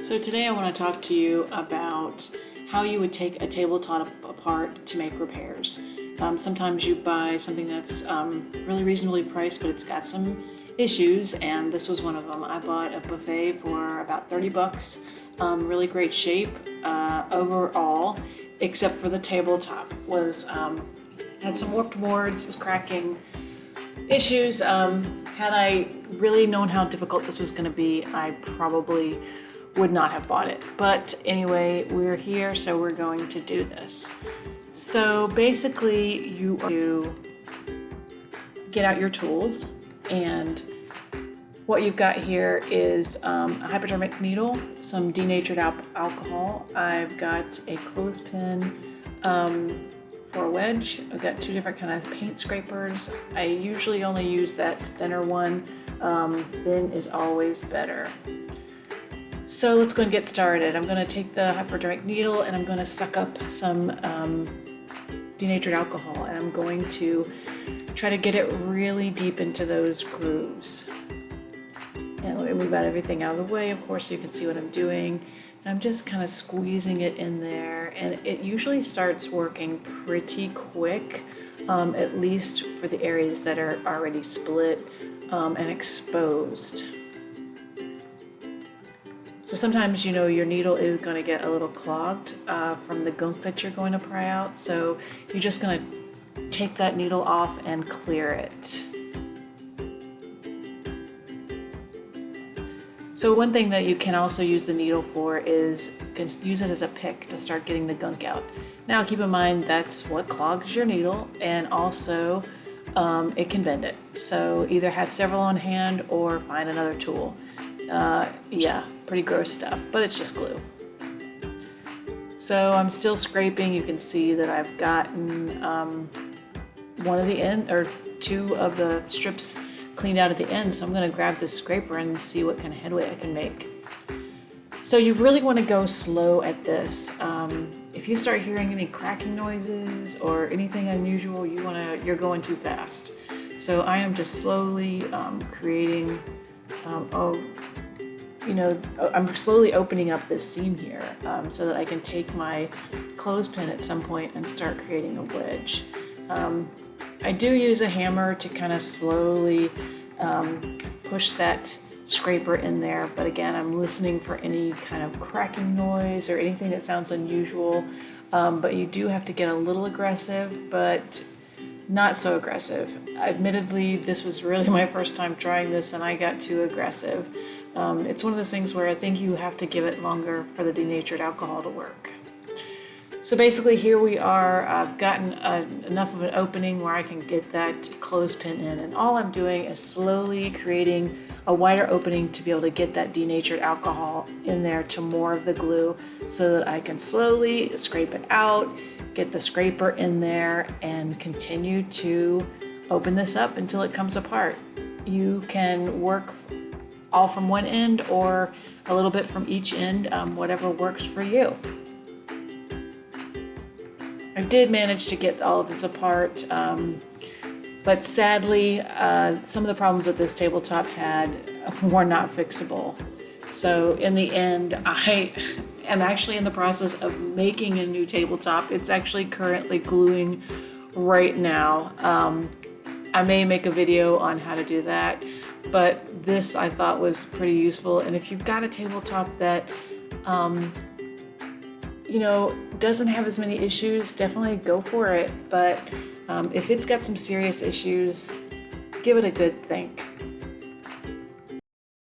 So today I want to talk to you about how you would take a tabletop apart to make repairs. Sometimes you buy something that's really reasonably priced, but it's got some issues, and this was one of them. I bought a buffet for about 30 bucks, really great shape overall, except for the tabletop was had some warped boards, was cracking issues. Had I really known how difficult this was going to be, I probably would not have bought it. But anyway, we're here, so we're going to do this. So basically, you to get out your tools, and what you've got here is a hypodermic needle, some denatured alcohol. I've got a clothespin for a wedge. I've got two different kind of paint scrapers. I usually only use that thinner one. Thin is always better. So let's go and get started. I'm going to take the hypodermic needle and I'm going to suck up some denatured alcohol, and I'm going to try to get it really deep into those grooves. And let me move out everything out of the way, of course, so you can see what I'm doing. And I'm just kind of squeezing it in there, and it usually starts working pretty quick, at least for the areas that are already split and exposed. So sometimes, your needle is going to get a little clogged from the gunk that you're going to pry out. So you're just going to take that needle off and clear it. So one thing that you can also use the needle for is you can use it as a pick to start getting the gunk out. Now keep in mind that's what clogs your needle, and also it can bend it. So either have several on hand or find another tool. Yeah, pretty gross stuff, but it's just glue. So I'm still scraping. You can see that I've gotten one of the end, or two of the strips cleaned out at the end. So I'm going to grab this scraper and see what kind of headway I can make. So you really want to go slow at this. If you start hearing any cracking noises or anything unusual, you're going too fast. So I am just slowly creating. I'm slowly opening up this seam here so that I can take my clothespin at some point and start creating a wedge. I do use a hammer to kind of slowly push that scraper in there, but again, I'm listening for any kind of cracking noise or anything that sounds unusual. But you do have to get a little aggressive, but not so aggressive. Admittedly, this was really my first time trying this, and I got too aggressive. It's one of those things where I think you have to give it longer for the denatured alcohol to work. So basically here we are. I've gotten enough of an opening where I can get that clothespin in, and all I'm doing is slowly creating a wider opening to be able to get that denatured alcohol in there to more of the glue, so that I can slowly scrape it out, get the scraper in there, and continue to open this up until it comes apart. You can work all from one end or a little bit from each end, whatever works for you. I did manage to get all of this apart, but sadly, some of the problems that this tabletop had were not fixable. So in the end, I am actually in the process of making a new tabletop. It's actually currently gluing right now. I may make a video on how to do that, but this I thought was pretty useful. And if you've got a tabletop that doesn't have as many issues, definitely go for it. But if it's got some serious issues, give it a good think.